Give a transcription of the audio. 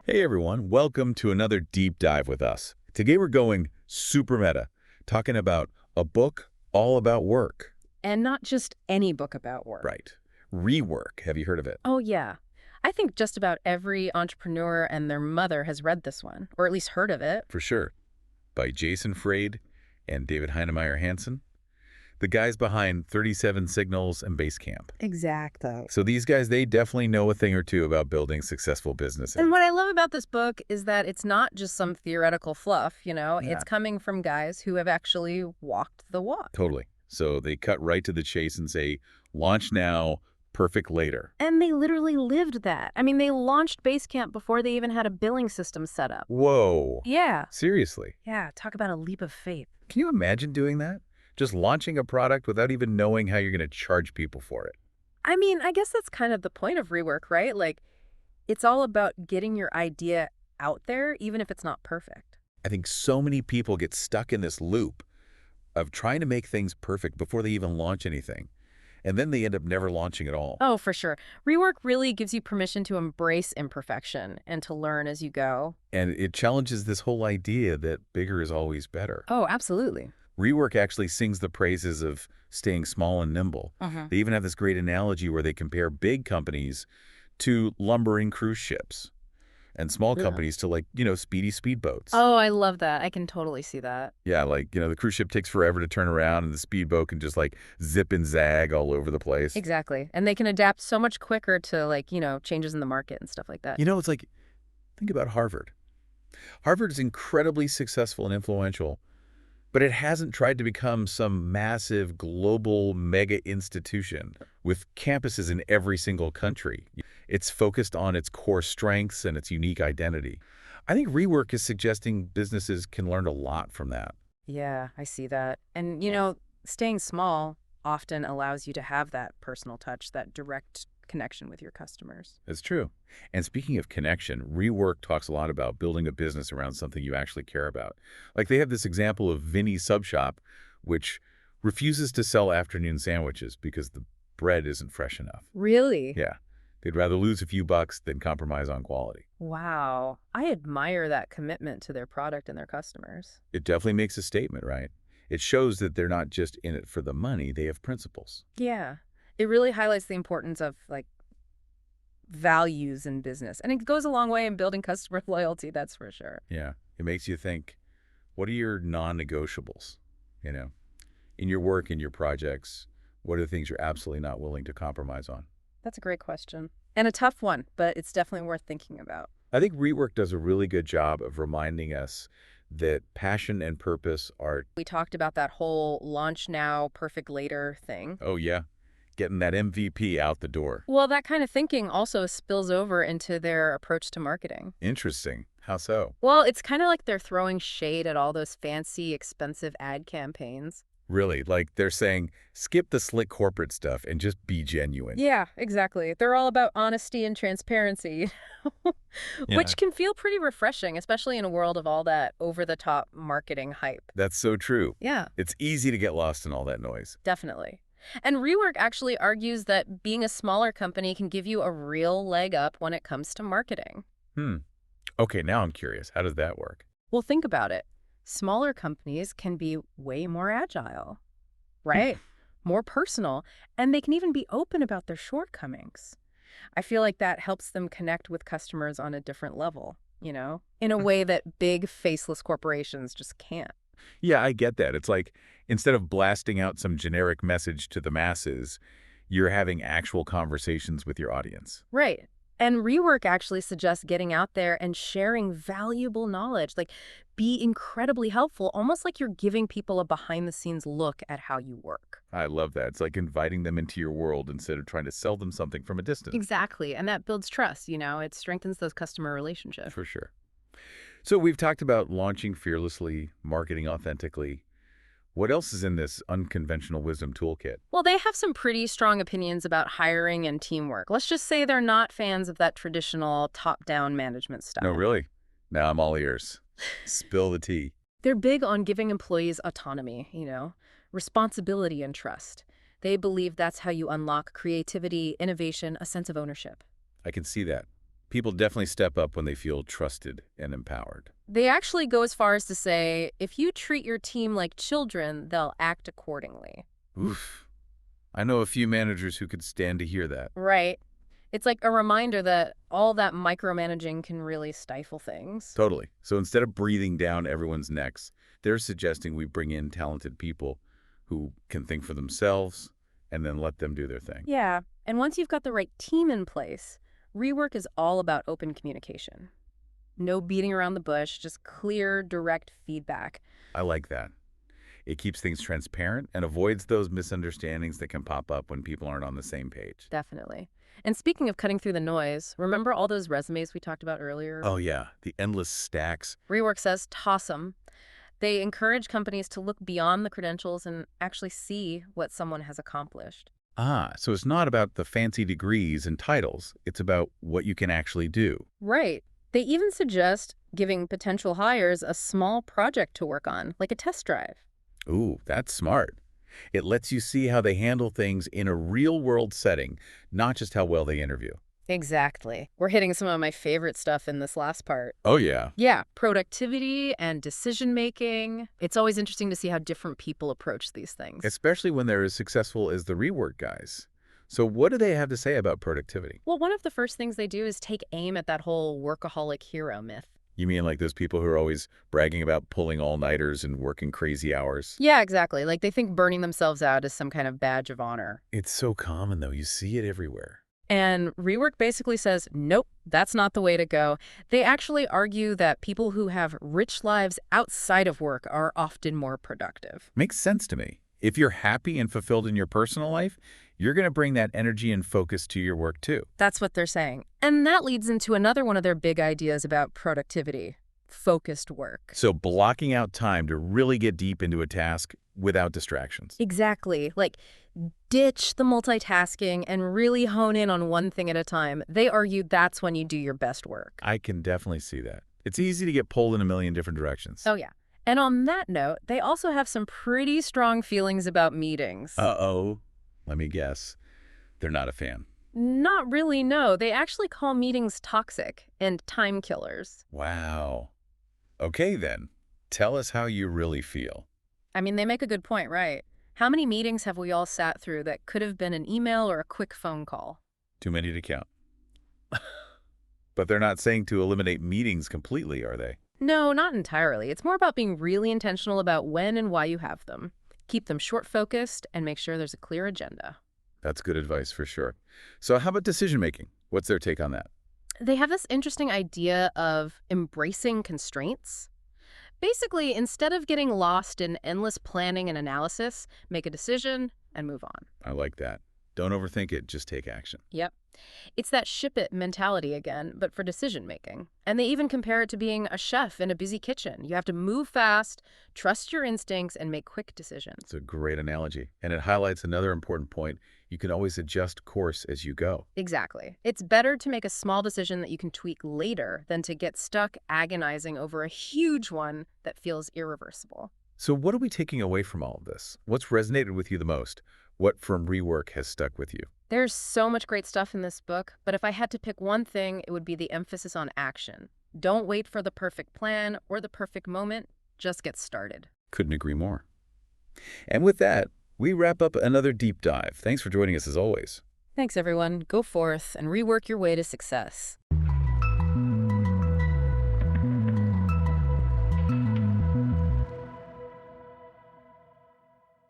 Hey everyone, welcome to another deep dive with us. Today we're going super meta, talking about a book all about work. And not just any book about work. Right. ReWork, have you heard of it? Oh, yeah. I think just about every entrepreneur and their mother has read this one, or at least heard of it. For sure. By Jason Fried and David Heinemeier Hansson, the guys behind 37 Signals and Basecamp. Exactly. So these guys, they definitely know a thing or two about building successful businesses. And what I love about this book is that it's not just some theoretical fluff, Yeah. It's coming from guys who have actually walked the walk. Totally. So they cut right to the chase and say, launch now, perfect later. And they literally lived that. I mean, they launched Basecamp before they even had a billing system set up. Whoa. Yeah. Seriously. Yeah, talk about a leap of faith. Can you imagine doing that? Just launching a product without even knowing how you're going to charge people for it. I mean, I guess that's kind of the point of ReWork, right? Like, it's all about getting your idea out there, even if it's not perfect. I think so many people get stuck in this loop of trying to make things perfect before they even launch anything. And then they end up never launching at all. Oh, for sure. ReWork really gives you permission to embrace imperfection and to learn as you go. And it challenges this whole idea that bigger is always better. Oh, absolutely. ReWork actually sings the praises of staying small and nimble. They even have this great analogy where they compare big companies to lumbering cruise ships and small Yeah. companies to speedy speedboats. Oh, I love that. I can totally see that. Yeah, the cruise ship takes forever to turn around and the speedboat can just zip and zag all over the place. Exactly. And they can adapt so much quicker to changes in the market and stuff like that. It's like, think about Harvard. Harvard is incredibly successful and influential, but it hasn't tried to become some massive global mega institution with campuses in every single country. It's focused on its core strengths and its unique identity. I think ReWork is suggesting businesses can learn a lot from that. Yeah, I see that. And, staying small often allows you to have that personal touch, that direct connection with your customers. That's true. And speaking of connection, ReWork talks a lot about building a business around something you actually care about. Like they have this example of Vinny's Sub Shop, which refuses to sell afternoon sandwiches because the bread isn't fresh enough. Really? Yeah. They'd rather lose a few bucks than compromise on quality. Wow. I admire that commitment to their product and their customers. It definitely makes a statement, right? It shows that they're not just in it for the money, they have principles. Yeah. It really highlights the importance of values in business. And it goes a long way in building customer loyalty, that's for sure. Yeah. It makes you think, what are your non-negotiables? In your work, in your projects, what are the things you're absolutely not willing to compromise on? That's a great question. And a tough one, but it's definitely worth thinking about. I think ReWork does a really good job of reminding us that passion and purpose are, We talked about that whole launch now, perfect later thing. oh yeah, getting that MVP out the door. Well, that kind of thinking also spills over into their approach to marketing. Interesting. How so? Well, it's kind of like they're throwing shade at all those fancy, expensive ad campaigns. Really, like they're saying, skip the slick corporate stuff and just be genuine. Yeah, exactly. They're all about honesty and transparency, Yeah. which can feel pretty refreshing, especially in a world of all that over-the-top marketing hype. That's so true. Yeah, It's easy to get lost in all that noise. definitely. And ReWork actually argues that being a smaller company can give you a real leg up when it comes to marketing. Okay, now I'm curious. How does that work? Well, think about it. Smaller companies can be way more agile, right? More personal, and they can even be open about their shortcomings. I feel like that helps them connect with customers on a different level, in a way that big, faceless corporations just can't. Yeah, I get that. It's like instead of blasting out some generic message to the masses, you're having actual conversations with your audience. Right. And ReWork actually suggests getting out there and sharing valuable knowledge, be incredibly helpful, almost like you're giving people a behind-the-scenes look at how you work. I love that. It's like inviting them into your world instead of trying to sell them something from a distance. Exactly. And that builds trust, it strengthens those customer relationships. For sure. So we've talked about launching fearlessly, marketing authentically. What else is in this unconventional wisdom toolkit? Well, they have some pretty strong opinions about hiring and teamwork. Let's just say they're not fans of that traditional top-down management style. No, really? Now I'm all ears. Spill the tea. They're big on giving employees autonomy, responsibility and trust. They believe that's how you unlock creativity, innovation, a sense of ownership. I can see that. People definitely step up when they feel trusted and empowered. They actually go as far as to say, if you treat your team like children, they'll act accordingly. Oof. I know a few managers who could stand to hear that. Right. It's like a reminder that all that micromanaging can really stifle things. Totally. So instead of breathing down everyone's necks, they're suggesting we bring in talented people who can think for themselves and then let them do their thing. Yeah. And once you've got the right team in place, rework is all about open communication. No beating around the bush, just clear, direct feedback. I like that. It keeps things transparent and avoids those misunderstandings that can pop up when people aren't on the same page. Definitely. And speaking of cutting through the noise, remember all those resumes we talked about earlier? Oh yeah, the endless stacks. Rework says toss them. They encourage companies to look beyond the credentials and actually see what someone has accomplished. Ah, so it's not about the fancy degrees and titles. It's about what you can actually do. Right. They even suggest giving potential hires a small project to work on, like a test drive. Ooh, that's smart. It lets you see how they handle things in a real-world setting, not just how well they interview. Exactly. We're hitting some of my favorite stuff in this last part. Oh yeah. Yeah, productivity and decision-making. It's always interesting to see how different people approach these things. Especially when they're as successful as the ReWork guys. So what do they have to say about productivity? Well, one of the first things they do is take aim at that whole workaholic hero myth. You mean like those people who are always bragging about pulling all-nighters and working crazy hours? Yeah, exactly. Like they think burning themselves out is some kind of badge of honor. It's so common, though. You see it everywhere. And rework basically says, nope, that's not the way to go. They actually argue that people who have rich lives outside of work are often more productive. Makes sense to me. If you're happy and fulfilled in your personal life, you're going to bring that energy and focus to your work too. That's what they're saying. And that leads into another one of their big ideas about productivity, focused work. So blocking out time to really get deep into a task without distractions. Exactly. Like, ditch the multitasking and really hone in on one thing at a time. They argue that's when you do your best work. I can definitely see that. It's easy to get pulled in a million different directions. Oh, yeah. And on that note, they also have some pretty strong feelings about meetings. Uh-oh. Let me guess. They're not a fan. Not really, no. They actually call meetings toxic and time killers. Wow. Okay, then. Tell us how you really feel. I mean, they make a good point, right? How many meetings have we all sat through that could have been an email or a quick phone call? Too many to count. But they're not saying to eliminate meetings completely, are they? No, not entirely. It's more about being really intentional about when and why you have them. Keep them short-focused and make sure there's a clear agenda. That's good advice for sure. So how about decision-making? What's their take on that? They have this interesting idea of embracing constraints. Basically, instead of getting lost in endless planning and analysis, make a decision and move on. I like that. Don't overthink it, just take action. Yep. It's that ship it mentality again, but for decision making. And they even compare it to being a chef in a busy kitchen. You have to move fast, trust your instincts, and make quick decisions. It's a great analogy. And it highlights another important point. You can always adjust course as you go. Exactly. It's better to make a small decision that you can tweak later than to get stuck agonizing over a huge one that feels irreversible. So what are we taking away from all of this? What's resonated with you the most? What from ReWork has stuck with you? There's so much great stuff in this book, but if I had to pick one thing, it would be the emphasis on action. Don't wait for the perfect plan or the perfect moment. Just get started. Couldn't agree more. And with that, we wrap up another deep dive. Thanks for joining us as always. Thanks, everyone. Go forth and rework your way to success.